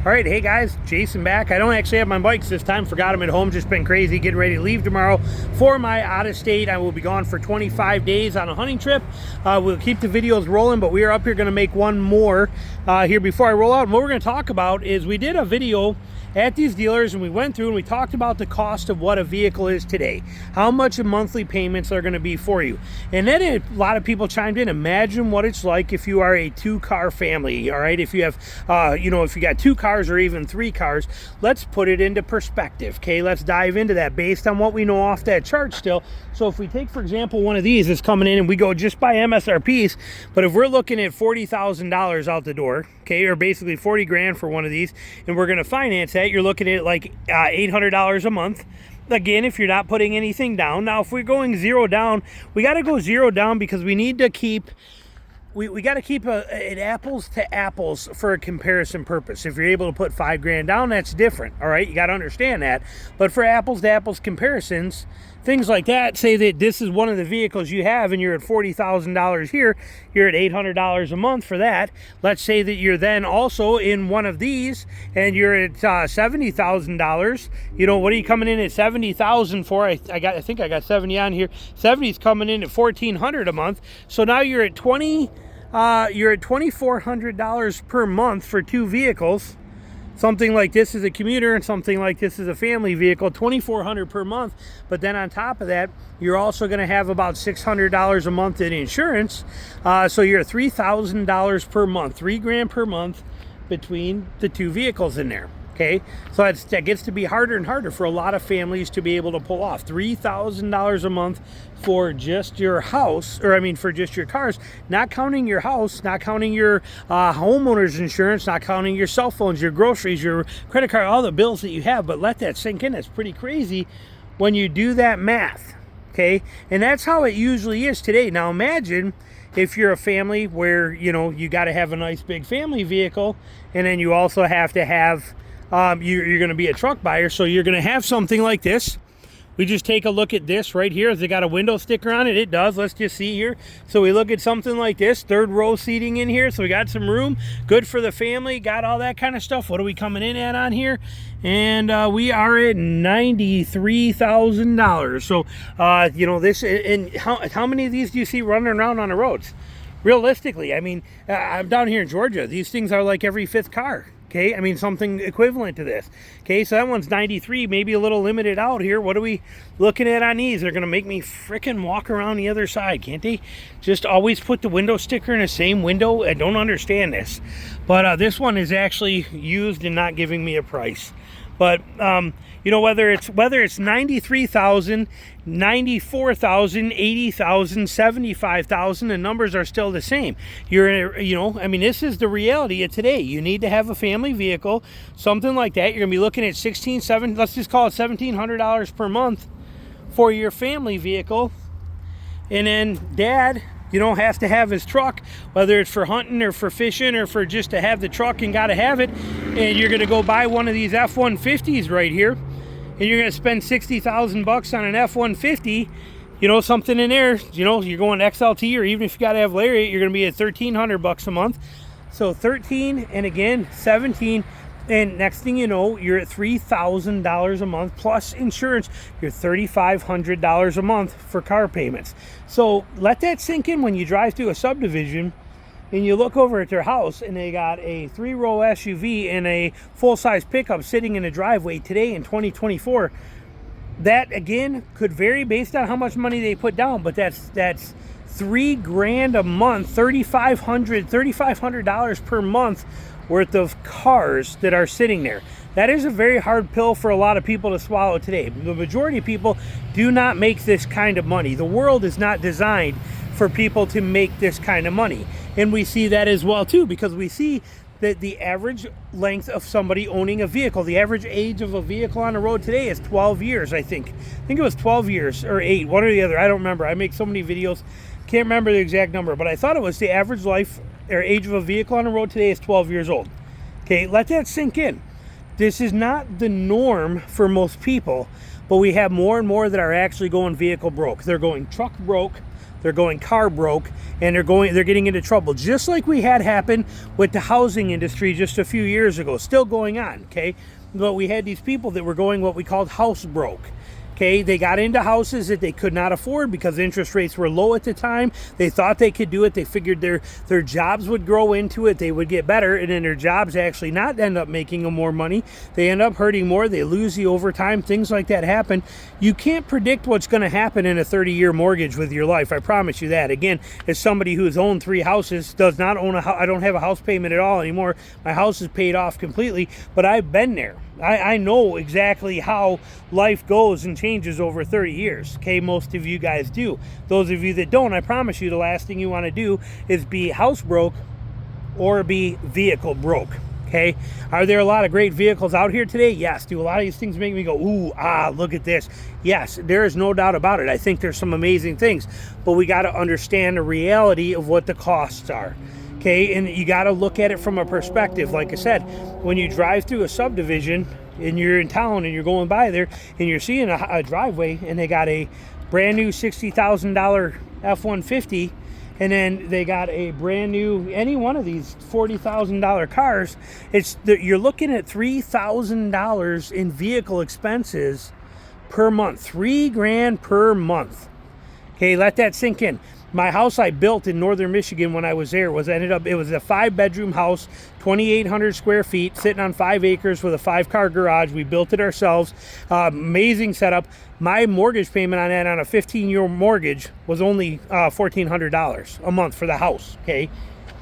All right, hey guys, Jason back. I don't actually have my bikes this time. Forgot them at home. Just been crazy getting ready to leave tomorrow for my out-of-state. I will be gone for 25 days on a hunting trip. We'll keep the videos rolling, but we are up here going to make one more here before I roll out. And what we're going to talk about is we did a video at these dealers and we went through and we talked about the cost of what a vehicle is today, how much monthly payments are going to be for you. And then a lot of people chimed in. Imagine what it's like if you are a two-car family. All right, if you have if you got two cars or even three cars. Let's put it into perspective. Okay, let's dive into that based on what we know off that chart still. So if we take, for example, one of these is coming in and we go just by MSRPs, but if we're looking at $40,000 out the door, okay, or basically 40 grand for one of these, and we're going to finance that, you're looking at like $800 a month. Again, if you're not putting anything down. Now, if we're going zero down, we got to go zero down because we need to keep we got to keep it apples to apples for a comparison purpose. If you're able to put 5 grand down, that's different. All right, you got to understand that. But for apples to apples comparisons, things like that, say that this is one of the vehicles you have and you're at $40,000 here, you're at $800 a month for that. Let's say that you're then also in one of these and you're at $70,000. You know, what are you coming in at $70,000 for? I think I got 70 on here. 70 is coming in at $1,400 a month. So now you're at $2,400 per month for two vehicles. Something like this is a commuter and something like this is a family vehicle, $2,400 per month. But then on top of that, you're also going to have about $600 a month in insurance. So you're at $3,000 per month, 3 grand per month between the two vehicles in there. Okay, so that gets to be harder and harder for a lot of families to be able to pull off $3,000 a month for just your house, or I mean for just your cars, not counting your house, not counting your homeowner's insurance, not counting your cell phones, your groceries, your credit card, all the bills that you have. But let that sink in. That's pretty crazy when you do that math. Okay, and that's how it usually is today. Now imagine if you're a family where you got to have a nice big family vehicle, and then you also have to have you're going to be a truck buyer, so you're going to have something like this. We just take a look at this right here. Has it got a window sticker on it? It does. Let's just see here. So we look at something like this, third row seating in here. So we got some room, good for the family, got all that kind of stuff. What are we coming in at on here? And we are at $93,000. So, this, and how many of these do you see running around on the roads? Realistically, I mean, I'm down here in Georgia. These things are like every 5th car. Okay, I mean something equivalent to this. Okay, so that one's 93, maybe a little limited out here. What are we looking at on these? They're gonna make me frickin' walk around the other side, can't they? Just always put the window sticker in the same window. I don't understand this. But this one is actually used and not giving me a price. But whether it's 93,000, 94,000, 80,000, 75,000, the numbers are still the same. This is the reality of today. You need to have a family vehicle, something like that. You're gonna be looking at let's just call it $1,700 per month for your family vehicle, and then dad has to have his truck, whether it's for hunting or for fishing or for just to have the truck and got to have it. And you're going to go buy one of these F-150s right here, and you're going to spend $60,000 on an F-150. Something in there. You're going XLT, or even if you got to have Lariat, you're going to be at $1,300 a month. So 13, and again 17. And next thing you know, you're at $3,000 a month plus insurance. You're $3,500 a month for car payments. So let that sink in when you drive through a subdivision and you look over at their house and they got a 3-row SUV and a full-size pickup sitting in a driveway today in 2024. That again could vary based on how much money they put down, but that's 3 grand a month, $3,500 per month worth of cars that are sitting there. That is a very hard pill for a lot of people to swallow today. The majority of people do not make this kind of money. The world is not designed for people to make this kind of money. And we see that as well too, because we see that the average length of somebody owning a vehicle, the average age of a vehicle on the road today is 12 years, I think. I think it was 12 years or 8, one or the other. I don't remember. I make so many videos, can't remember the exact number, but I thought it was the average life or age of a vehicle on the road today is 12 years old. Okay, let that sink in. This is not the norm for most people, but we have more and more that are actually going vehicle broke. They're going truck broke. they're going car broke, and they're getting into trouble, just like we had happen with the housing industry just a few years ago. Still going on, okay? But we had these people that were going what we called house broke. Okay, they got into houses that they could not afford because interest rates were low at the time. They thought they could do it. They figured their jobs would grow into it. They would get better, and then their jobs actually not end up making them more money. They end up hurting more. They lose the overtime. Things like that happen. You can't predict what's going to happen in a 30-year mortgage with your life. I promise you that. Again, as somebody who's owned 3 houses, does not own a house. I don't have a house payment at all anymore. My house is paid off completely, but I've been there. I know exactly how life goes and changes over 30 years. Okay, most of you guys do. Those of you that don't, I promise you the last thing you want to do is be house broke or be vehicle broke. Okay, are there a lot of great vehicles out here today? Yes. Do a lot of these things make me go, ooh, look at this? Yes, there is no doubt about it. I think there's some amazing things, but we got to understand the reality of what the costs are. Okay, and you got to look at it from a perspective. Like I said, when you drive through a subdivision and you're in town and you're going by there and you're seeing a driveway and they got a brand new $60,000 F-150, and then they got a brand new, any one of these $40,000 cars, you're looking at $3,000 in vehicle expenses per month. $3,000 per month. Okay, let that sink in. My house I built in northern Michigan when I was there it was a 5-bedroom house, 2,800 square feet, sitting on 5 acres with a 5-car garage. We built it ourselves. Amazing setup. My mortgage payment on that, on a 15-year mortgage, was only $1,400 a month for the house. Okay,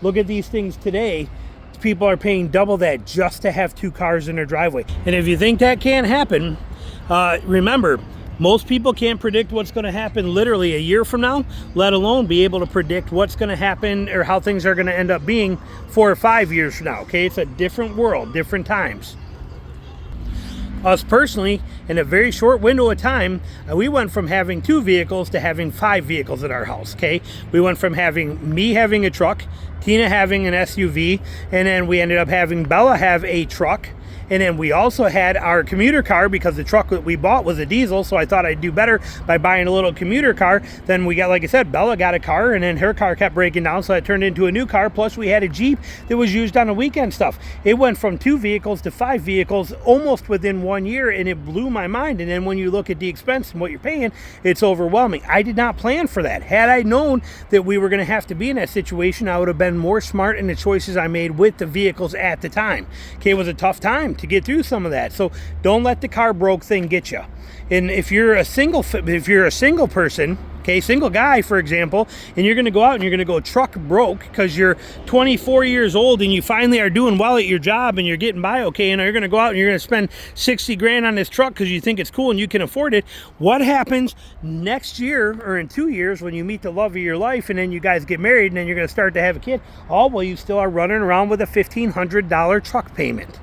look at these things today. People are paying double that just to have 2 cars in their driveway. And if you think that can't happen, remember, most people can't predict what's going to happen literally a year from now, let alone be able to predict what's going to happen or how things are going to end up being 4 or 5 years from now. Okay, it's a different world, different times. Us personally, in a very short window of time, we went from having 2 vehicles to having 5 vehicles at our house. Okay, we went from me having a truck, Tina having an SUV, and then we ended up having Bella have a truck. And then we also had our commuter car, because the truck that we bought was a diesel, so I thought I'd do better by buying a little commuter car. Then we got, like I said, Bella got a car, and then her car kept breaking down, so I turned into a new car. Plus we had a Jeep that was used on the weekend stuff. It went from 2 vehicles to 5 vehicles almost within 1 year, and it blew my mind. And then when you look at the expense and what you're paying, it's overwhelming. I did not plan for that. Had I known that we were going to have to be in that situation, I would have been more smart in the choices I made with the vehicles at the time. Okay, it was a tough time to get through some of that, so don't let the car broke thing get you. And if you're a single person, okay, single guy, for example, and you're going to go out and you're going to go truck broke because you're 24 years old and you finally are doing well at your job and you're getting by okay, and you're going to go out and you're going to spend 60 grand on this truck because you think it's cool and you can afford it. What happens next year or in 2 years when you meet the love of your life and then you guys get married and then you're going to start to have a kid? Well, you still are running around with a $1,500 truck payment.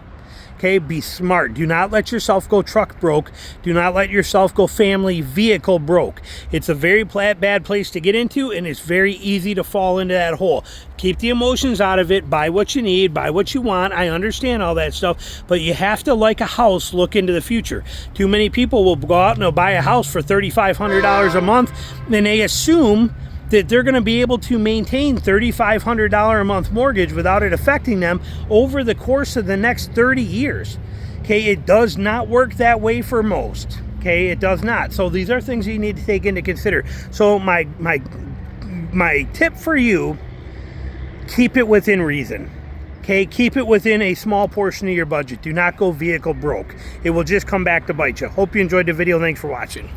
Okay, be smart. Do not let yourself go truck broke. Do not let yourself go family vehicle broke. It's a very bad place to get into, and it's very easy to fall into that hole. Keep the emotions out of it. Buy what you need. Buy what you want. I understand all that stuff, but you have to, like a house, look into the future. Too many people will go out and they'll buy a house for $3,500 a month, and they assume that they're going to be able to maintain $3,500 a month mortgage without it affecting them over the course of the next 30 years. Okay, it does not work that way for most. Okay, it does not. So these are things you need to take into consider. So my tip for you, keep it within reason. Okay, keep it within a small portion of your budget. Do not go vehicle broke. It will just come back to bite you. Hope you enjoyed the video. Thanks for watching.